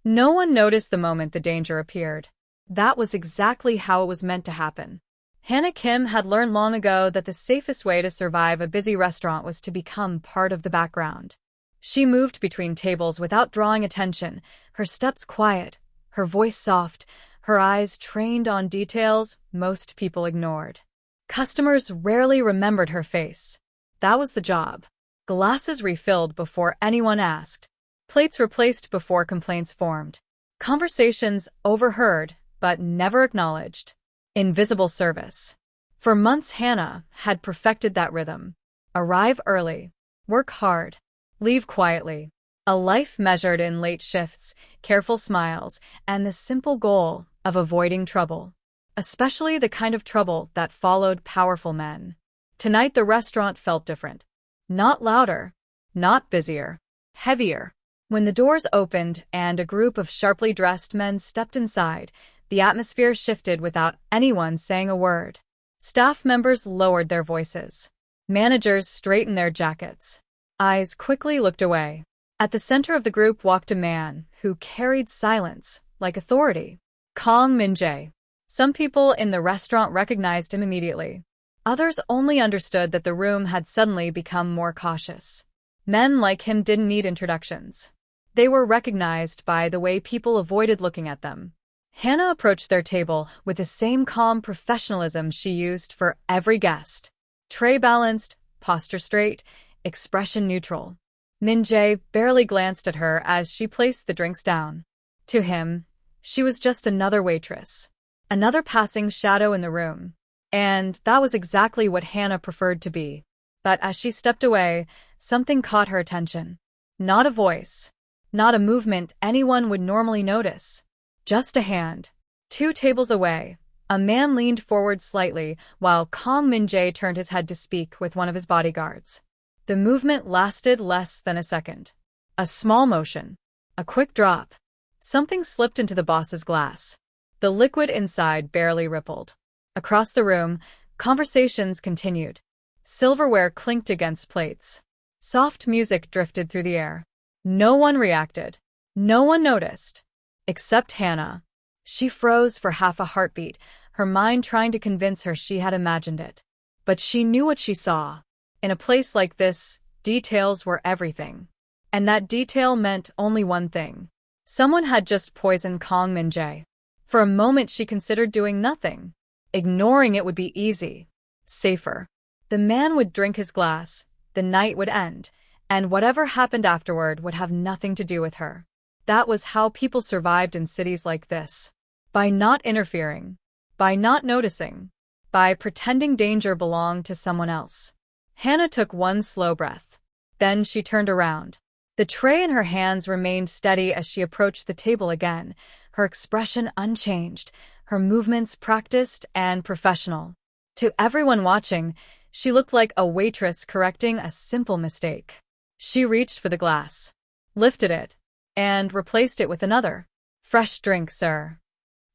No one noticed the moment the danger appeared. That was exactly how it was meant to happen. Hannah Kim had learned long ago that the safest way to survive a busy restaurant was to become part of the background. She moved between tables without drawing attention, her steps quiet, her voice soft, her eyes trained on details most people ignored. Customers rarely remembered her face. That was the job. Glasses refilled before anyone asked. Plates replaced before complaints formed. Conversations overheard but never acknowledged. Invisible service. For months Hannah had perfected that rhythm. Arrive early. Work hard. Leave quietly. A life measured in late shifts, careful smiles, and the simple goal of avoiding trouble. Especially the kind of trouble that followed powerful men. Tonight the restaurant felt different. Not louder. Not busier. Heavier. When the doors opened and a group of sharply dressed men stepped inside, the atmosphere shifted without anyone saying a word. Staff members lowered their voices. Managers straightened their jackets. Eyes quickly looked away. At the center of the group walked a man who carried silence like authority. Kang Min-Jae. Some people in the restaurant recognized him immediately. Others only understood that the room had suddenly become more cautious. Men like him didn't need introductions. They were recognized by the way people avoided looking at them. Hannah approached their table with the same calm professionalism she used for every guest. Tray balanced, posture straight, expression neutral. Min-Jae barely glanced at her as she placed the drinks down. To him, she was just another waitress. Another passing shadow in the room. And that was exactly what Hannah preferred to be. But as she stepped away, something caught her attention. Not a voice. Not a movement anyone would normally notice. Just a hand. 2 tables away, a man leaned forward slightly while Kang Min-Jae turned his head to speak with one of his bodyguards. The movement lasted less than a second. A small motion. A quick drop. Something slipped into the boss's glass. The liquid inside barely rippled. Across the room, conversations continued. Silverware clinked against plates. Soft music drifted through the air. No one reacted. No one noticed. Except Hannah. She froze for half a heartbeat, her mind trying to convince her she had imagined it. But she knew what she saw. In a place like this, details were everything. And that detail meant only one thing. Someone had just poisoned Kang Min-Jae. For a moment she considered doing nothing. Ignoring it would be easy. Safer. The man would drink his glass, the night would end, and whatever happened afterward would have nothing to do with her. That was how people survived in cities like this. By not interfering. By not noticing. By pretending danger belonged to someone else. Hannah took one slow breath. Then she turned around. The tray in her hands remained steady as she approached the table again, her expression unchanged, her movements practiced and professional. To everyone watching, she looked like a waitress correcting a simple mistake. She reached for the glass, lifted it, and replaced it with another. Fresh drink, sir.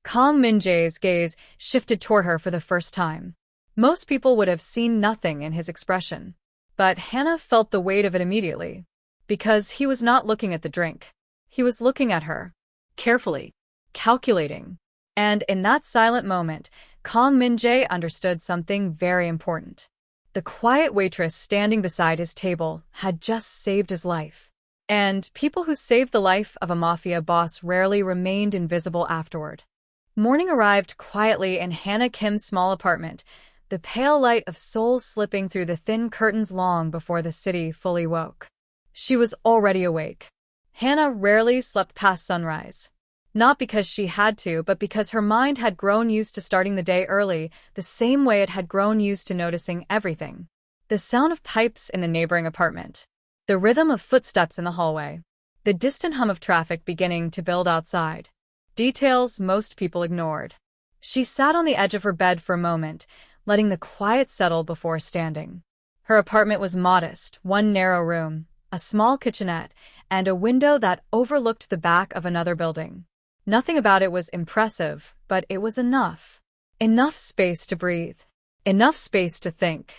Kang Min-Jae's gaze shifted toward her for the first time. Most people would have seen nothing in his expression. But Hannah felt the weight of it immediately. Because he was not looking at the drink. He was looking at her. Carefully. Calculating. And in that silent moment, Kang Min-Jae understood something very important. The quiet waitress standing beside his table had just saved his life. And people who saved the life of a mafia boss rarely remained invisible afterward. Morning arrived quietly in Hannah Kim's small apartment, the pale light of Seoul slipping through the thin curtains long before the city fully woke. She was already awake. Hannah rarely slept past sunrise. Not because she had to, but because her mind had grown used to starting the day early, the same way it had grown used to noticing everything. The sound of pipes in the neighboring apartment. The rhythm of footsteps in the hallway. The distant hum of traffic beginning to build outside. Details most people ignored. She sat on the edge of her bed for a moment, letting the quiet settle before standing. Her apartment was modest, one narrow room, a small kitchenette, and a window that overlooked the back of another building. Nothing about it was impressive, but it was enough. Enough space to breathe. Enough space to think.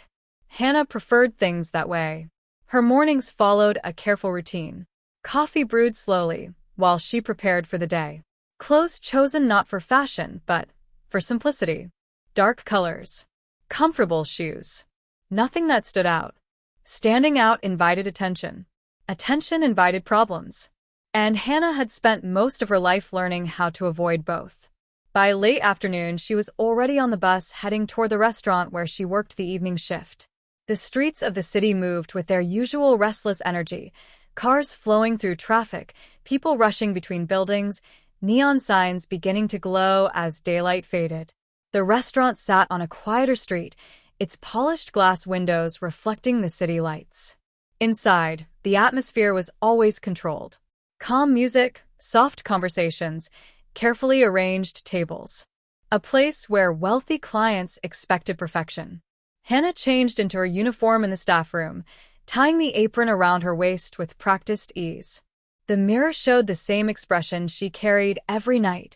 Hannah preferred things that way. Her mornings followed a careful routine. Coffee brewed slowly, while she prepared for the day. Clothes chosen not for fashion, but for simplicity. Dark colors. Comfortable shoes. Nothing that stood out. Standing out invited attention. Attention invited problems. And Hannah had spent most of her life learning how to avoid both. By late afternoon, she was already on the bus heading toward the restaurant where she worked the evening shift. The streets of the city moved with their usual restless energy, cars flowing through traffic, people rushing between buildings, neon signs beginning to glow as daylight faded. The restaurant sat on a quieter street, its polished glass windows reflecting the city lights. Inside, the atmosphere was always controlled. Calm music, soft conversations, carefully arranged tables. A place where wealthy clients expected perfection. Hannah changed into her uniform in the staff room, tying the apron around her waist with practiced ease. The mirror showed the same expression she carried every night.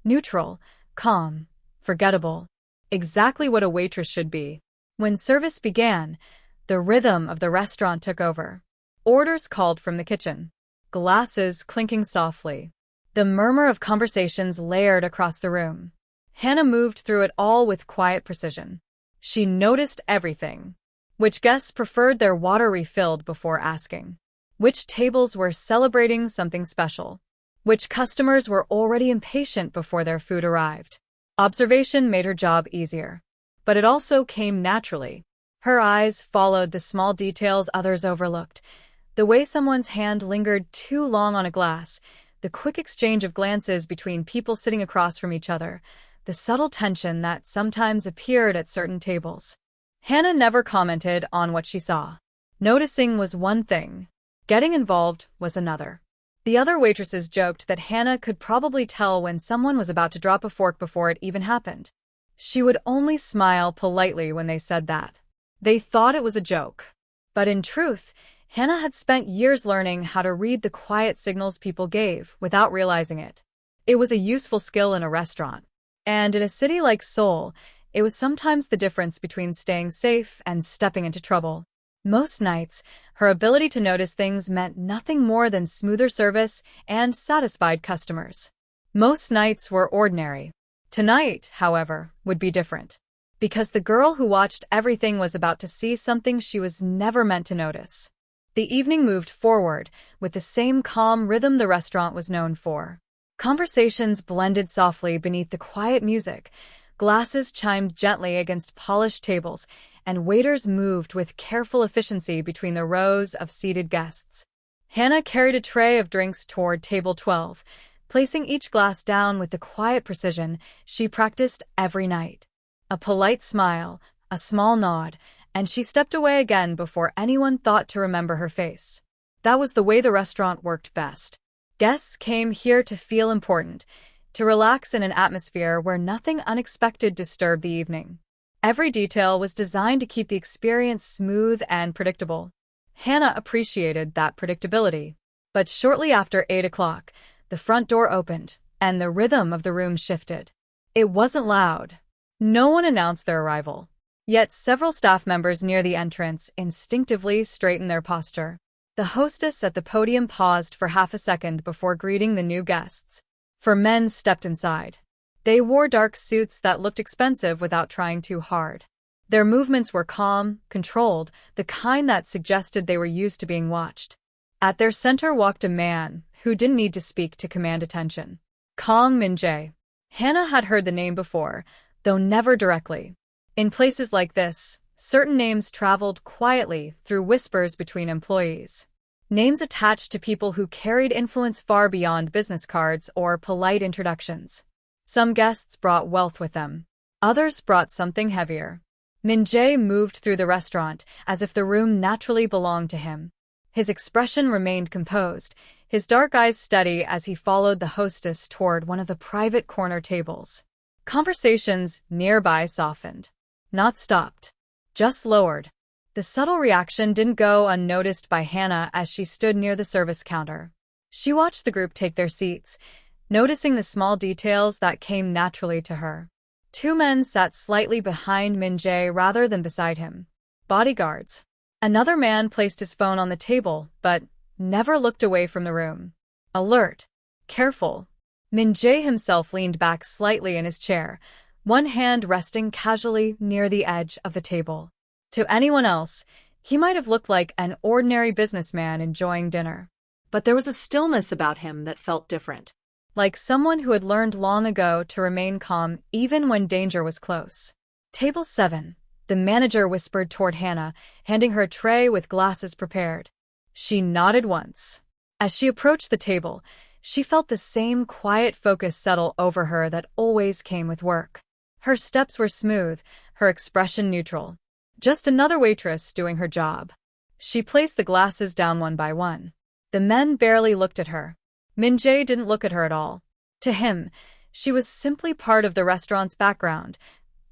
Neutral, calm, forgettable. Exactly what a waitress should be. When service began, the rhythm of the restaurant took over. Orders called from the kitchen. Glasses clinking softly. The murmur of conversations layered across the room. Hannah moved through it all with quiet precision. She noticed everything. Which guests preferred their water refilled before asking. Which tables were celebrating something special. Which customers were already impatient before their food arrived. Observation made her job easier. But it also came naturally. Her eyes followed the small details others overlooked. The way someone's hand lingered too long on a glass, the quick exchange of glances between people sitting across from each other, the subtle tension that sometimes appeared at certain tables. Hannah never commented on what she saw. Noticing was one thing. Getting involved was another. The other waitresses joked that Hannah could probably tell when someone was about to drop a fork before it even happened. She would only smile politely when they said that. They thought it was a joke. But in truth, Hannah had spent years learning how to read the quiet signals people gave without realizing it. It was a useful skill in a restaurant. And in a city like Seoul, it was sometimes the difference between staying safe and stepping into trouble. Most nights, her ability to notice things meant nothing more than smoother service and satisfied customers. Most nights were ordinary. Tonight, however, would be different. Because the girl who watched everything was about to see something she was never meant to notice. The evening moved forward, with the same calm rhythm the restaurant was known for. Conversations blended softly beneath the quiet music, glasses chimed gently against polished tables, and waiters moved with careful efficiency between the rows of seated guests. Hannah carried a tray of drinks toward table 12, placing each glass down with the quiet precision she practiced every night. A polite smile, a small nod, and she stepped away again before anyone thought to remember her face. That was the way the restaurant worked best. Guests came here to feel important, to relax in an atmosphere where nothing unexpected disturbed the evening. Every detail was designed to keep the experience smooth and predictable. Hannah appreciated that predictability. But shortly after 8 o'clock, the front door opened, and the rhythm of the room shifted. It wasn't loud. No one announced their arrival. Yet several staff members near the entrance instinctively straightened their posture. The hostess at the podium paused for half a second before greeting the new guests. 4 men stepped inside. They wore dark suits that looked expensive without trying too hard. Their movements were calm, controlled, the kind that suggested they were used to being watched. At their center walked a man who didn't need to speak to command attention. Kang Min-Jae. Hannah had heard the name before, though never directly. In places like this, certain names traveled quietly through whispers between employees. Names attached to people who carried influence far beyond business cards or polite introductions. Some guests brought wealth with them. Others brought something heavier. Min-Jae moved through the restaurant as if the room naturally belonged to him. His expression remained composed, his dark eyes steady as he followed the hostess toward one of the private corner tables. Conversations nearby softened. Not stopped. Just lowered. The subtle reaction didn't go unnoticed by Hannah as she stood near the service counter. She watched the group take their seats, noticing the small details that came naturally to her. 2 men sat slightly behind Min-Jae rather than beside him. Bodyguards. Another man placed his phone on the table, but never looked away from the room. Alert. Careful. Min-Jae himself leaned back slightly in his chair, one hand resting casually near the edge of the table. To anyone else, he might have looked like an ordinary businessman enjoying dinner. But there was a stillness about him that felt different, like someone who had learned long ago to remain calm even when danger was close. Table 7. The manager whispered toward Hannah, handing her a tray with glasses prepared. She nodded once. As she approached the table, she felt the same quiet focus settle over her that always came with work. Her steps were smooth, her expression neutral. Just another waitress doing her job. She placed the glasses down one by one. The men barely looked at her. Min-Jae didn't look at her at all. To him, she was simply part of the restaurant's background,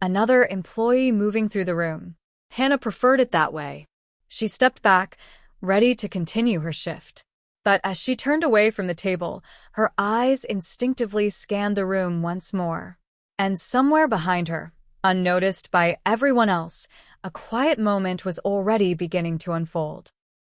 another employee moving through the room. Hannah preferred it that way. She stepped back, ready to continue her shift. But as she turned away from the table, her eyes instinctively scanned the room once more. And somewhere behind her, unnoticed by everyone else, a quiet moment was already beginning to unfold.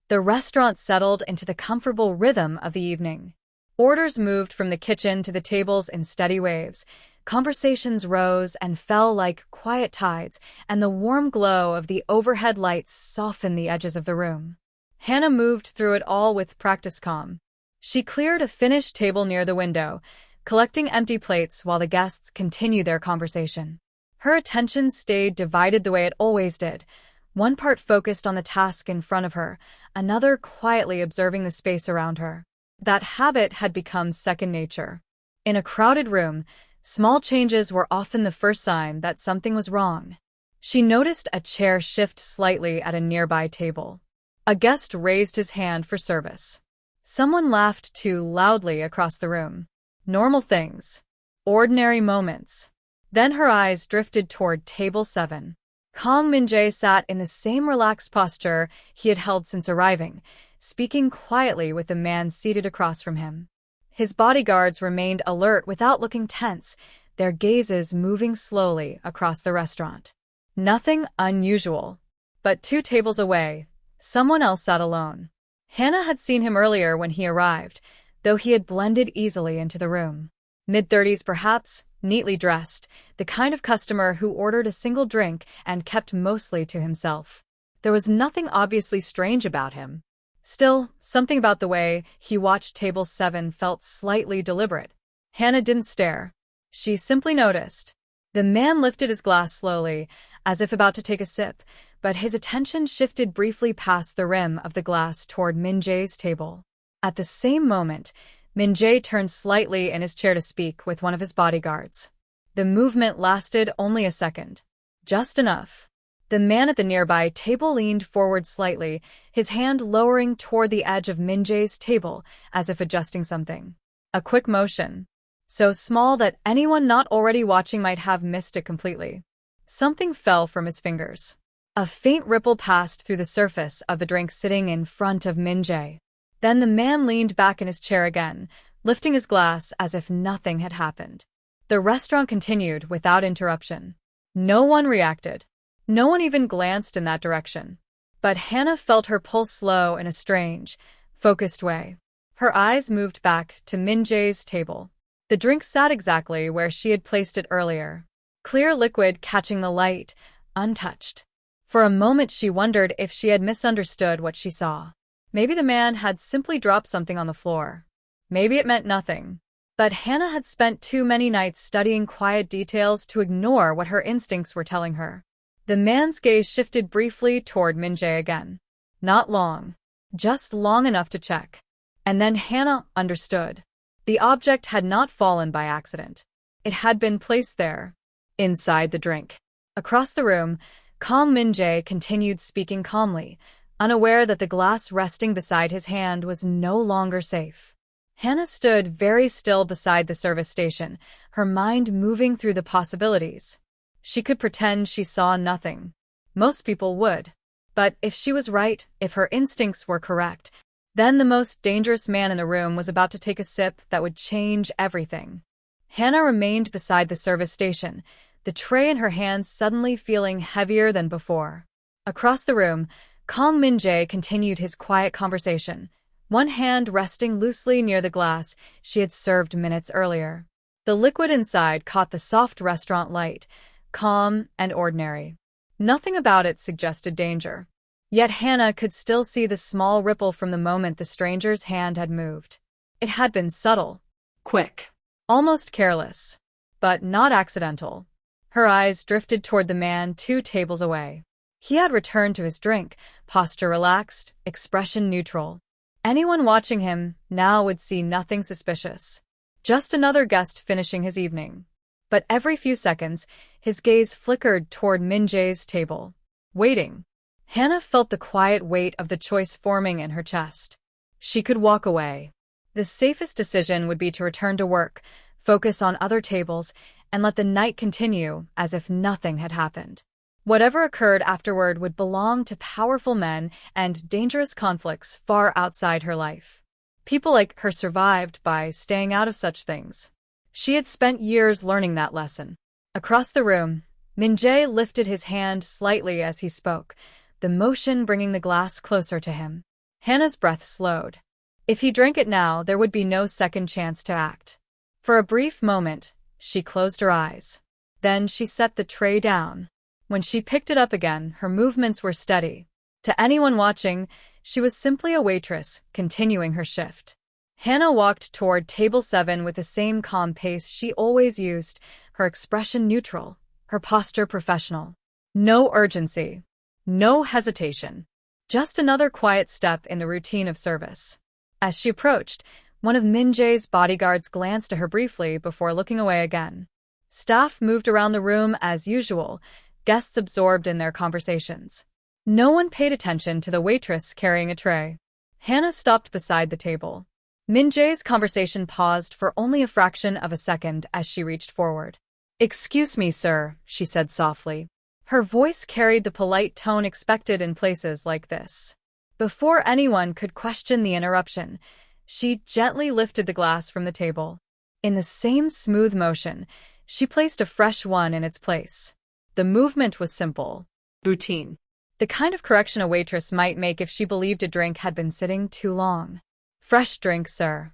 The restaurant settled into the comfortable rhythm of the evening. Orders moved from the kitchen to the tables in steady waves. Conversations rose and fell like quiet tides, and the warm glow of the overhead lights softened the edges of the room. Hannah moved through it all with practiced calm. She cleared a finished table near the window, collecting empty plates while the guests continued their conversation. Her attention stayed divided the way it always did, one part focused on the task in front of her, another quietly observing the space around her. That habit had become second nature. In a crowded room, small changes were often the first sign that something was wrong. She noticed a chair shift slightly at a nearby table. A guest raised his hand for service. Someone laughed too loudly across the room. Normal things. Ordinary moments. Then her eyes drifted toward table 7. Kang Min-Jae sat in the same relaxed posture he had held since arriving, speaking quietly with the man seated across from him. His bodyguards remained alert without looking tense, their gazes moving slowly across the restaurant. Nothing unusual. But 2 tables away, someone else sat alone. Hannah had seen him earlier when he arrived, though he had blended easily into the room. Mid-30s perhaps, neatly dressed, the kind of customer who ordered a single drink and kept mostly to himself. There was nothing obviously strange about him. Still, something about the way he watched table 7 felt slightly deliberate. Hannah didn't stare. She simply noticed. The man lifted his glass slowly, as if about to take a sip, but his attention shifted briefly past the rim of the glass toward Min-Jae's table. At the same moment, Min-Jae turned slightly in his chair to speak with one of his bodyguards. The movement lasted only a second. Just enough. The man at the nearby table leaned forward slightly, his hand lowering toward the edge of Min-Jae's table, as if adjusting something. A quick motion. So small that anyone not already watching might have missed it completely. Something fell from his fingers. A faint ripple passed through the surface of the drink sitting in front of Min-Jae. Then the man leaned back in his chair again, lifting his glass as if nothing had happened. The restaurant continued without interruption. No one reacted. No one even glanced in that direction. But Hannah felt her pulse slow in a strange, focused way. Her eyes moved back to Min-Jae's table. The drink sat exactly where she had placed it earlier. Clear liquid catching the light, untouched. For a moment she wondered if she had misunderstood what she saw. Maybe the man had simply dropped something on the floor. Maybe it meant nothing. But Hannah had spent too many nights studying quiet details to ignore what her instincts were telling her. The man's gaze shifted briefly toward Min-Jae again. Not long. Just long enough to check. And then Hannah understood. The object had not fallen by accident. It had been placed there, inside the drink. Across the room, Kang Min-Jae continued speaking calmly, unaware that the glass resting beside his hand was no longer safe. Hannah stood very still beside the service station, her mind moving through the possibilities. She could pretend she saw nothing. Most people would. But if she was right, if her instincts were correct, then the most dangerous man in the room was about to take a sip that would change everything. Hannah remained beside the service station, the tray in her hands suddenly feeling heavier than before. Across the room, Kang Min-Jae continued his quiet conversation, one hand resting loosely near the glass she had served minutes earlier. The liquid inside caught the soft restaurant light, calm and ordinary. Nothing about it suggested danger. Yet Hannah could still see the small ripple from the moment the stranger's hand had moved. It had been subtle, quick, almost careless, but not accidental. Her eyes drifted toward the man 2 tables away. He had returned to his drink, posture relaxed, expression neutral. Anyone watching him now would see nothing suspicious. Just another guest finishing his evening. But every few seconds, his gaze flickered toward Min-Jae's table. Waiting. Hannah felt the quiet weight of the choice forming in her chest. She could walk away. The safest decision would be to return to work, focus on other tables, and let the night continue as if nothing had happened. Whatever occurred afterward would belong to powerful men and dangerous conflicts far outside her life. People like her survived by staying out of such things. She had spent years learning that lesson. Across the room, Min-Jae lifted his hand slightly as he spoke, the motion bringing the glass closer to him. Hannah's breath slowed. If he drank it now, there would be no second chance to act. For a brief moment, she closed her eyes. Then she set the tray down. When she picked it up again, her movements were steady. To anyone watching, she was simply a waitress, continuing her shift. Hannah walked toward table 7 with the same calm pace she always used, her expression neutral, her posture professional. No urgency. No hesitation. Just another quiet step in the routine of service. As she approached, one of Min-Jae's bodyguards glanced at her briefly before looking away again. Staff moved around the room as usual, guests absorbed in their conversations. No one paid attention to the waitress carrying a tray. Hannah stopped beside the table. Min-Jae's conversation paused for only a fraction of a second as she reached forward. "Excuse me, sir," she said softly. Her voice carried the polite tone expected in places like this. Before anyone could question the interruption, she gently lifted the glass from the table. In the same smooth motion, she placed a fresh one in its place. The movement was simple. routine. The kind of correction a waitress might make if she believed a drink had been sitting too long. "Fresh drink, sir."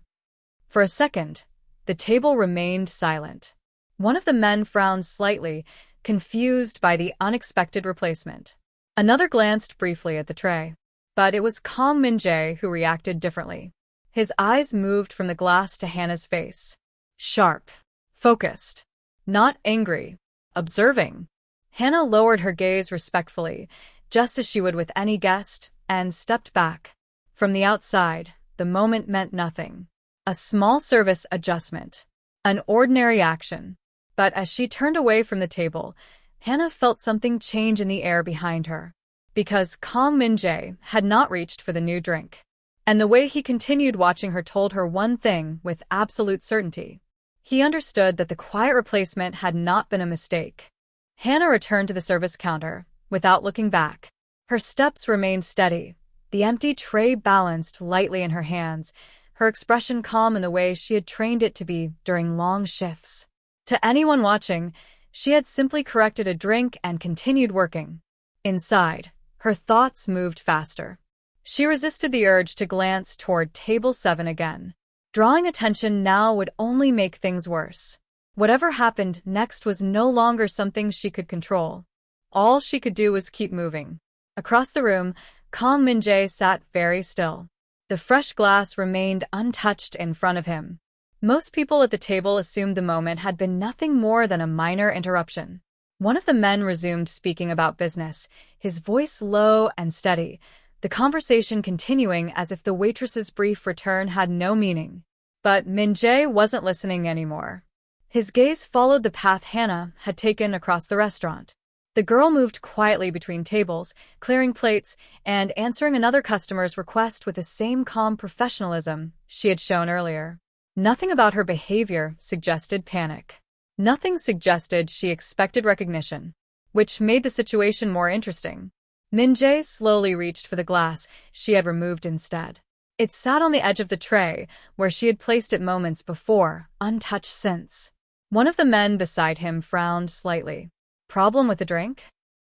For a second, the table remained silent. One of the men frowned slightly, confused by the unexpected replacement. Another glanced briefly at the tray. But it was Kang Min-Jae who reacted differently. His eyes moved from the glass to Hannah's face. Sharp. Focused. Not angry. Observing. Hannah lowered her gaze respectfully, just as she would with any guest, and stepped back. From the outside, the moment meant nothing. A small service adjustment. An ordinary action. But as she turned away from the table, Hannah felt something change in the air behind her. Because Kang Min-Jae had not reached for the new drink. And the way he continued watching her told her one thing with absolute certainty. He understood that the quiet replacement had not been a mistake. Hannah returned to the service counter, without looking back. Her steps remained steady, the empty tray balanced lightly in her hands, her expression calm in the way she had trained it to be during long shifts. To anyone watching, she had simply corrected a drink and continued working. Inside, her thoughts moved faster. She resisted the urge to glance toward table 7 again. Drawing attention now would only make things worse. Whatever happened next was no longer something she could control. All she could do was keep moving. Across the room, Kang Min-Jae sat very still. The fresh glass remained untouched in front of him. Most people at the table assumed the moment had been nothing more than a minor interruption. One of the men resumed speaking about business, his voice low and steady, the conversation continuing as if the waitress's brief return had no meaning. But Min-Jae wasn't listening anymore. His gaze followed the path Hannah had taken across the restaurant. The girl moved quietly between tables, clearing plates and answering another customer's request with the same calm professionalism she had shown earlier. Nothing about her behavior suggested panic. Nothing suggested she expected recognition, which made the situation more interesting. Min-Jae slowly reached for the glass she had removed instead. It sat on the edge of the tray, where she had placed it moments before, untouched since. One of the men beside him frowned slightly. Problem with the drink?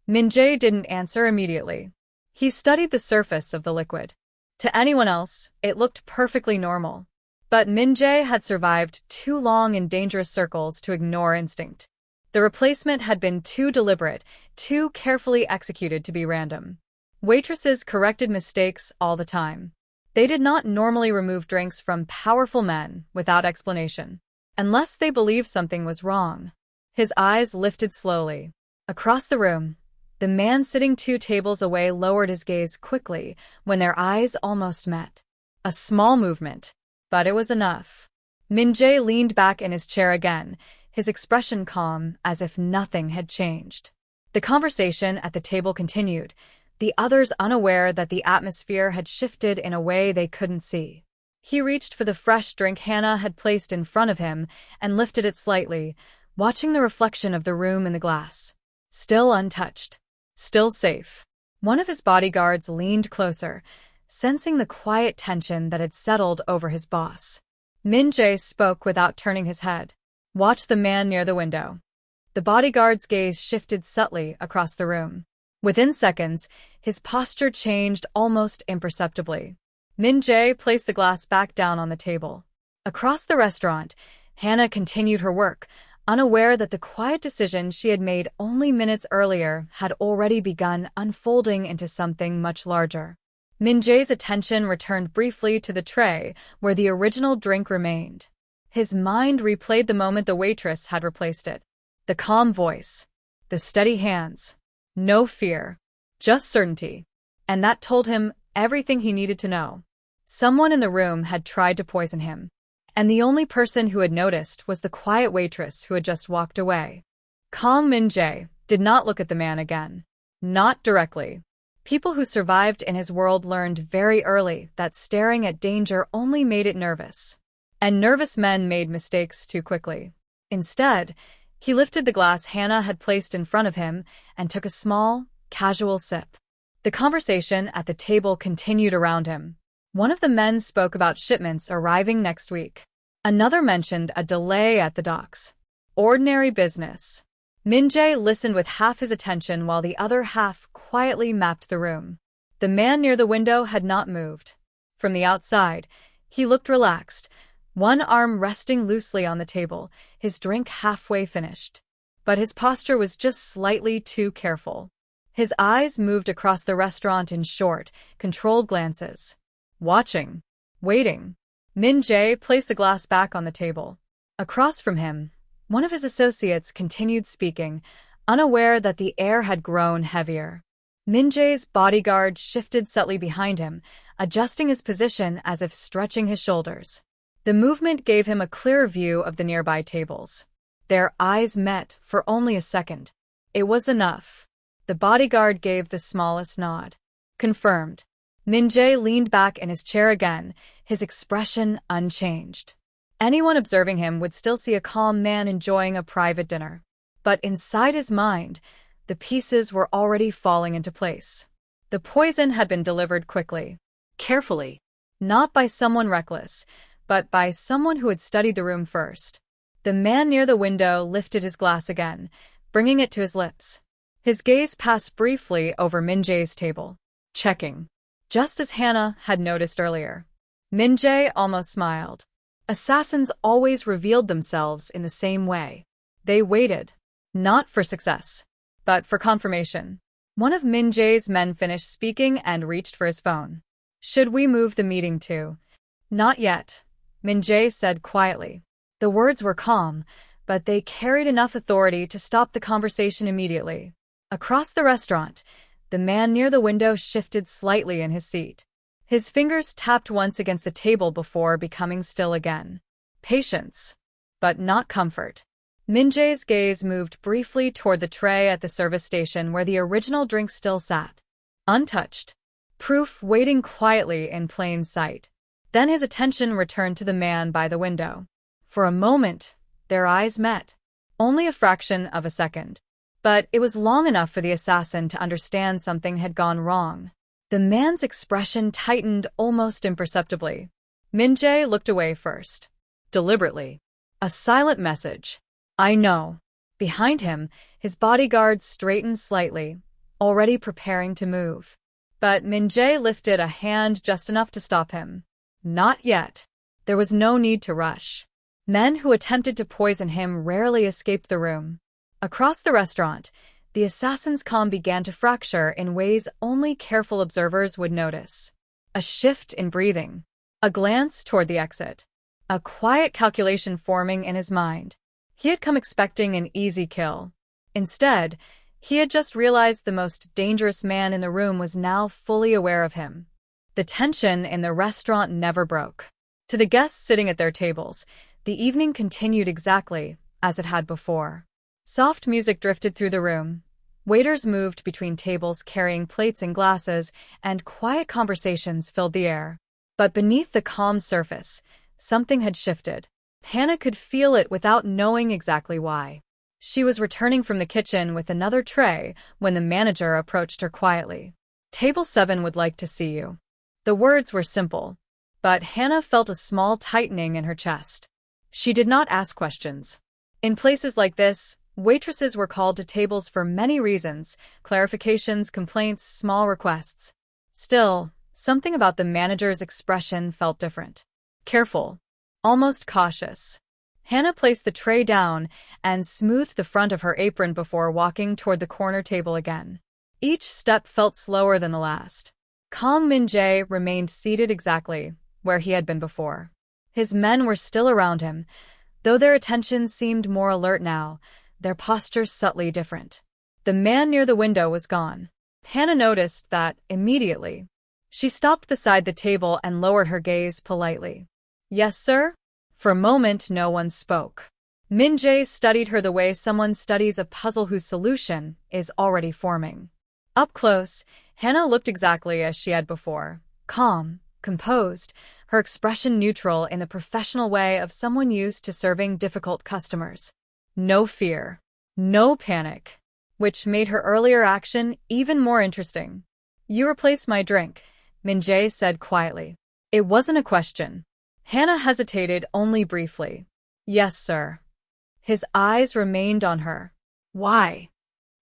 Min-Jae didn't answer immediately. He studied the surface of the liquid. To anyone else, it looked perfectly normal. But Min-Jae had survived too long in dangerous circles to ignore instinct. The replacement had been too deliberate, too carefully executed to be random. Waitresses corrected mistakes all the time. They did not normally remove drinks from powerful men without explanation, unless they believed something was wrong. His eyes lifted slowly. Across the room, the man sitting 2 tables away lowered his gaze quickly when their eyes almost met. A small movement, but it was enough. Min-Jae leaned back in his chair again, his expression calm as if nothing had changed. The conversation at the table continued, the others unaware that the atmosphere had shifted in a way they couldn't see. He reached for the fresh drink Hannah had placed in front of him and lifted it slightly, watching the reflection of the room in the glass. Still untouched. Still safe. One of his bodyguards leaned closer, sensing the quiet tension that had settled over his boss. Min-Jae spoke without turning his head. "Watch the man near the window." The bodyguard's gaze shifted subtly across the room. Within seconds, his posture changed almost imperceptibly. Min-Jae placed the glass back down on the table. Across the restaurant, Hannah continued her work, unaware that the quiet decision she had made only minutes earlier had already begun unfolding into something much larger. Min-Jae's attention returned briefly to the tray where the original drink remained. His mind replayed the moment the waitress had replaced it. The calm voice. The steady hands. No fear. Just certainty. And that told him everything he needed to know. Someone in the room had tried to poison him. And the only person who had noticed was the quiet waitress who had just walked away. Kang Min-Jae did not look at the man again. Not directly. People who survived in his world learned very early that staring at danger only made it nervous. And nervous men made mistakes too quickly. Instead, he lifted the glass Hannah had placed in front of him and took a small, casual sip. The conversation at the table continued around him. One of the men spoke about shipments arriving next week. Another mentioned a delay at the docks. Ordinary business. Min-Jae listened with half his attention while the other half quietly mapped the room. The man near the window had not moved. From the outside, he looked relaxed, one arm resting loosely on the table, his drink halfway finished. But his posture was just slightly too careful. His eyes moved across the restaurant in short, controlled glances. Watching. Waiting. Min-Jae placed the glass back on the table. Across from him, one of his associates continued speaking, unaware that the air had grown heavier. Min-Jae's bodyguard shifted subtly behind him, adjusting his position as if stretching his shoulders. The movement gave him a clearer view of the nearby tables. Their eyes met for only a second. It was enough. The bodyguard gave the smallest nod. Confirmed. Min-Jae leaned back in his chair again, his expression unchanged. Anyone observing him would still see a calm man enjoying a private dinner. But inside his mind, the pieces were already falling into place. The poison had been delivered quickly, carefully, not by someone reckless, but by someone who had studied the room first. The man near the window lifted his glass again, bringing it to his lips. His gaze passed briefly over Min-Jae's table, checking. Just as Hannah had noticed earlier. Min-Jae almost smiled. Assassins always revealed themselves in the same way. They waited, not for success, but for confirmation. One of Min-Jae's men finished speaking and reached for his phone. "Should we move the meeting to?" "Not yet," Min-Jae said quietly. The words were calm, but they carried enough authority to stop the conversation immediately. Across the restaurant, the man near the window shifted slightly in his seat. His fingers tapped once against the table before becoming still again. Patience, but not comfort. Min-Jae's gaze moved briefly toward the tray at the service station where the original drink still sat. Untouched. Proof waiting quietly in plain sight. Then his attention returned to the man by the window. For a moment, their eyes met. Only a fraction of a second. But it was long enough for the assassin to understand something had gone wrong. The man's expression tightened almost imperceptibly. Min-Jae looked away first. Deliberately. A silent message. "I know." Behind him, his bodyguard straightened slightly, already preparing to move. But Min-Jae lifted a hand just enough to stop him. Not yet. There was no need to rush. Men who attempted to poison him rarely escaped the room. Across the restaurant, the assassin's calm began to fracture in ways only careful observers would notice. A shift in breathing. A glance toward the exit. A quiet calculation forming in his mind. He had come expecting an easy kill. Instead, he had just realized the most dangerous man in the room was now fully aware of him. The tension in the restaurant never broke. To the guests sitting at their tables, the evening continued exactly as it had before. Soft music drifted through the room. Waiters moved between tables carrying plates and glasses, and quiet conversations filled the air. But beneath the calm surface, something had shifted. Hannah could feel it without knowing exactly why. She was returning from the kitchen with another tray when the manager approached her quietly. "Table 7 would like to see you." The words were simple, but Hannah felt a small tightening in her chest. She did not ask questions. In places like this, waitresses were called to tables for many reasons: clarifications, complaints, small requests. Still, something about the manager's expression felt different. Careful, almost cautious. Hannah placed the tray down and smoothed the front of her apron before walking toward the corner table again. Each step felt slower than the last. Kang Min-Jae remained seated exactly where he had been before. His men were still around him, though their attention seemed more alert now, their postures subtly different. The man near the window was gone. Hannah noticed that immediately. She stopped beside the table and lowered her gaze politely. "Yes, sir?" For a moment, no one spoke. Min-Jae studied her the way someone studies a puzzle whose solution is already forming. Up close, Hannah looked exactly as she had before. Calm, composed, her expression neutral in the professional way of someone used to serving difficult customers. No fear. No panic. Which made her earlier action even more interesting. "You replaced my drink," Min-Jae said quietly. It wasn't a question. Hannah hesitated only briefly. "Yes, sir." His eyes remained on her. "Why?"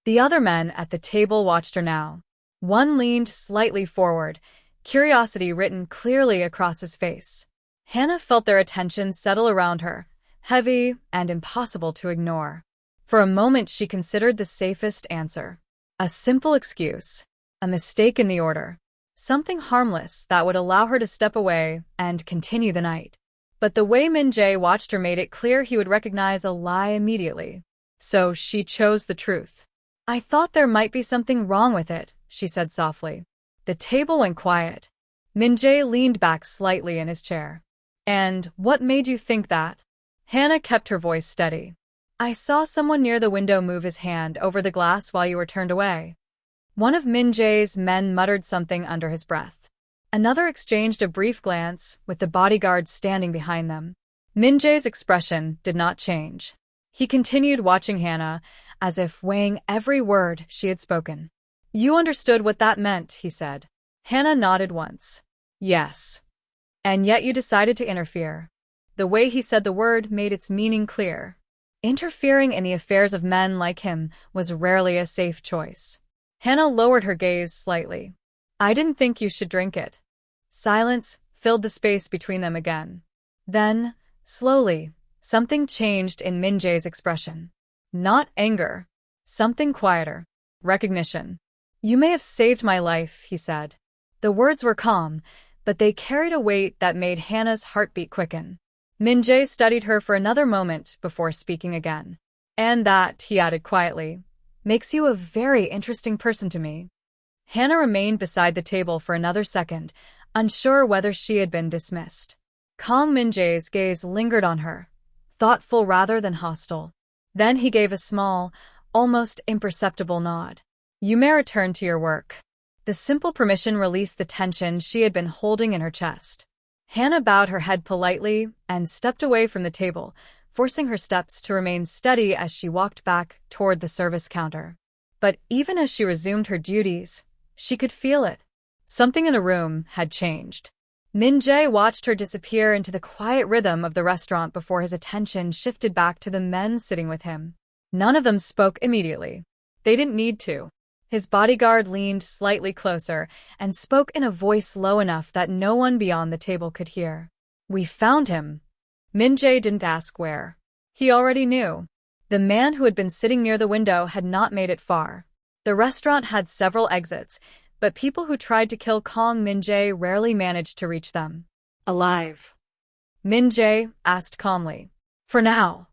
The other men at the table watched her now. One leaned slightly forward, curiosity written clearly across his face. Hannah felt their attention settle around her, heavy and impossible to ignore. For a moment she considered the safest answer. A simple excuse. A mistake in the order. Something harmless that would allow her to step away and continue the night. But the way Min-Jae watched her made it clear he would recognize a lie immediately. So she chose the truth. "I thought there might be something wrong with it," she said softly. The table went quiet. Min-Jae leaned back slightly in his chair. "And what made you think that?" Hannah kept her voice steady. "I saw someone near the window move his hand over the glass while you were turned away." One of Min-Jae's men muttered something under his breath. Another exchanged a brief glance, with the bodyguards standing behind them. Min-Jae's expression did not change. He continued watching Hannah, as if weighing every word she had spoken. "You understood what that meant," he said. Hannah nodded once. "Yes. And yet you decided to interfere." The way he said the word made its meaning clear. Interfering in the affairs of men like him was rarely a safe choice. Hannah lowered her gaze slightly. "I didn't think you should drink it." Silence filled the space between them again. Then, slowly, something changed in Min-Jae's expression. Not anger. Something quieter. Recognition. "You may have saved my life," he said. The words were calm, but they carried a weight that made Hannah's heartbeat quicken. Min-Jae studied her for another moment before speaking again. "And that," he added quietly, "makes you a very interesting person to me." Hannah remained beside the table for another second, unsure whether she had been dismissed. Kang Min-Jae's gaze lingered on her, thoughtful rather than hostile. Then he gave a small, almost imperceptible nod. "You may return to your work." The simple permission released the tension she had been holding in her chest. Hannah bowed her head politely and stepped away from the table, forcing her steps to remain steady as she walked back toward the service counter. But even as she resumed her duties, she could feel it. Something in the room had changed. Min-Jae watched her disappear into the quiet rhythm of the restaurant before his attention shifted back to the men sitting with him. None of them spoke immediately. They didn't need to. His bodyguard leaned slightly closer and spoke in a voice low enough that no one beyond the table could hear. "We found him." Min-Jae didn't ask where. He already knew. The man who had been sitting near the window had not made it far. The restaurant had several exits, but people who tried to kill Kang Min-Jae rarely managed to reach them. "Alive?" Min-Jae asked calmly. "For now."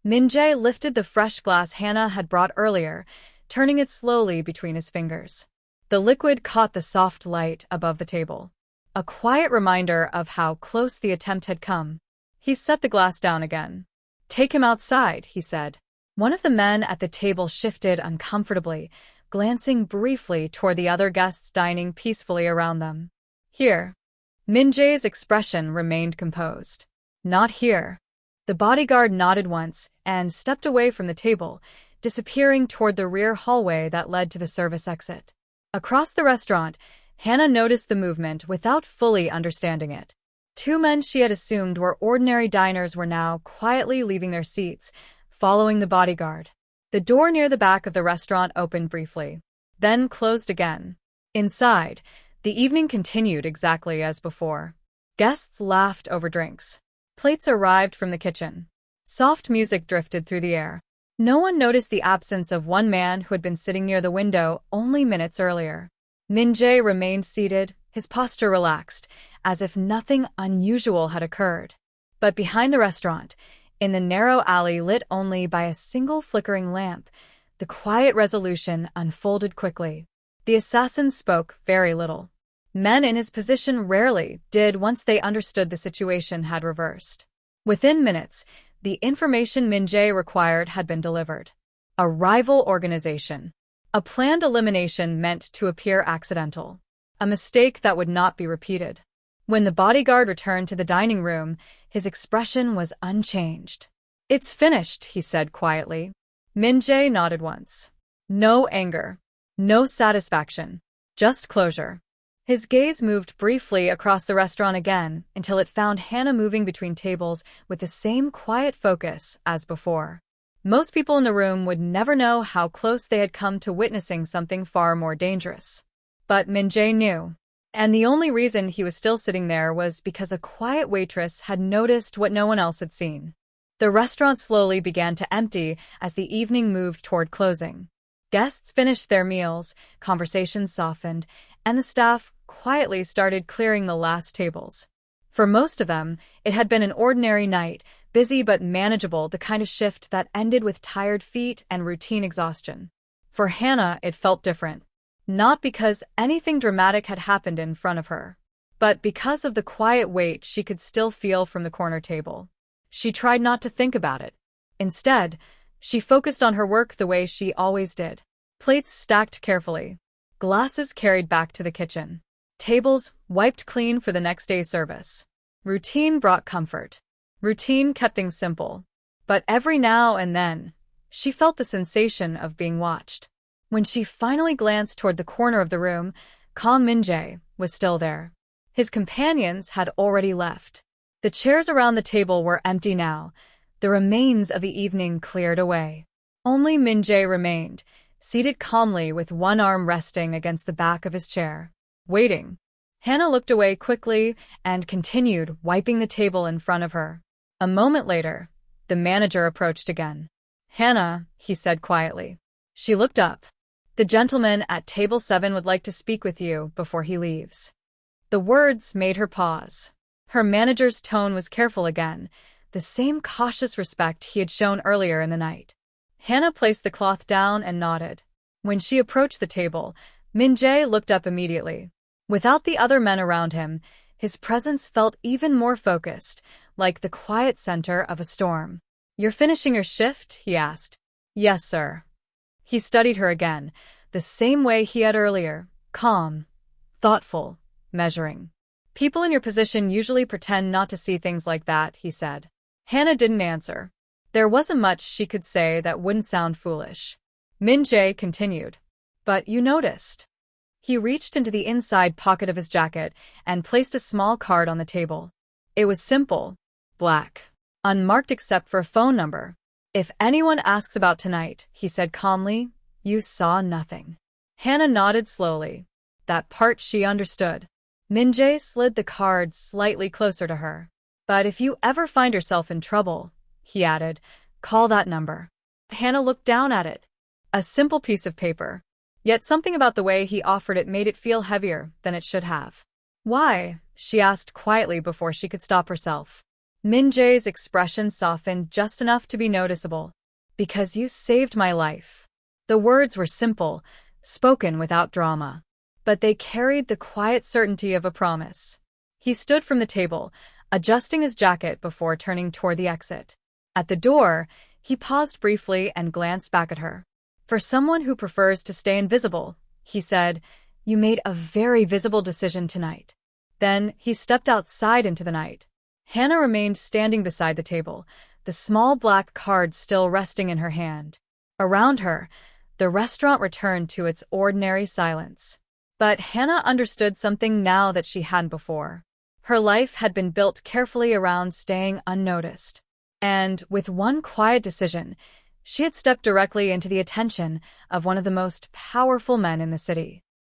Min-Jae lifted the fresh glass Hannah had brought earlier, turning it slowly between his fingers. The liquid caught the soft light above the table, a quiet reminder of how close the attempt had come. He set the glass down again. "Take him outside," he said. One of the men at the table shifted uncomfortably, glancing briefly toward the other guests dining peacefully around them. "Here." Min-Jae's expression remained composed. "Not here." The bodyguard nodded once and stepped away from the table, disappearing toward the rear hallway that led to the service exit. Across the restaurant, Hannah noticed the movement without fully understanding it. Two men she had assumed were ordinary diners were now quietly leaving their seats, following the bodyguard. The door near the back of the restaurant opened briefly, then closed again. Inside, the evening continued exactly as before. Guests laughed over drinks. Plates arrived from the kitchen. Soft music drifted through the air. No one noticed the absence of one man who had been sitting near the window only minutes earlier. Min-Jae remained seated, his posture relaxed, as if nothing unusual had occurred. But behind the restaurant, in the narrow alley lit only by a single flickering lamp, the quiet resolution unfolded quickly. The assassin spoke very little. Men in his position rarely did once they understood the situation had reversed. Within minutes, the information Min-Jae required had been delivered. A rival organization. A planned elimination meant to appear accidental. A mistake that would not be repeated. When the bodyguard returned to the dining room, his expression was unchanged. "It's finished," he said quietly. Min-Jae nodded once. No anger. No satisfaction. Just closure. His gaze moved briefly across the restaurant again until it found Hannah moving between tables with the same quiet focus as before. Most people in the room would never know how close they had come to witnessing something far more dangerous. But Min-Jae knew. And the only reason he was still sitting there was because a quiet waitress had noticed what no one else had seen. The restaurant slowly began to empty as the evening moved toward closing. Guests finished their meals, conversations softened, and the staff quietly started clearing the last tables. For most of them, it had been an ordinary night, busy but manageable, the kind of shift that ended with tired feet and routine exhaustion. For Hannah, it felt different. Not because anything dramatic had happened in front of her, but because of the quiet weight she could still feel from the corner table. She tried not to think about it. Instead, she focused on her work the way she always did. Plates stacked carefully. Glasses carried back to the kitchen. Tables wiped clean for the next day's service. Routine brought comfort. Routine kept things simple. But every now and then, she felt the sensation of being watched. When she finally glanced toward the corner of the room, Kang Min-Jae was still there. His companions had already left. The chairs around the table were empty now, the remains of the evening cleared away. Only Min-Jae remained, seated calmly with one arm resting against the back of his chair, waiting. Hannah looked away quickly and continued wiping the table in front of her. A moment later, the manager approached again. "Hannah," he said quietly. She looked up. "The gentleman at table 7 would like to speak with you before he leaves." The words made her pause. Her manager's tone was careful again, the same cautious respect he had shown earlier in the night. Hannah placed the cloth down and nodded. When she approached the table, Min-Jae looked up immediately. Without the other men around him, his presence felt even more focused, like the quiet center of a storm. "You're finishing your shift?" he asked. "Yes, sir." He studied her again, the same way he had earlier, calm, thoughtful, measuring. "People in your position usually pretend not to see things like that," he said. Hannah didn't answer. There wasn't much she could say that wouldn't sound foolish. Min-Jae continued. "But you noticed." He reached into the inside pocket of his jacket and placed a small card on the table. It was simple, black, unmarked except for a phone number. "If anyone asks about tonight," he said calmly, "you saw nothing." Hannah nodded slowly. That part she understood. Min-Jae slid the card slightly closer to her. But if you ever find yourself in trouble, he added, call that number. Hannah looked down at it. A simple piece of paper. Yet something about the way he offered it made it feel heavier than it should have. Why? She asked quietly before she could stop herself. Min-Jae's expression softened just enough to be noticeable. Because you saved my life. The words were simple, spoken without drama. But they carried the quiet certainty of a promise. He stood from the table, adjusting his jacket before turning toward the exit. At the door, he paused briefly and glanced back at her. For someone who prefers to stay invisible, he said, you made a very visible decision tonight. Then he stepped outside into the night. Hannah remained standing beside the table, the small black card still resting in her hand. Around her, the restaurant returned to its ordinary silence. But Hannah understood something now that she hadn't before. Her life had been built carefully around staying unnoticed. And with one quiet decision, she had stepped directly into the attention of one of the most powerful men in the city.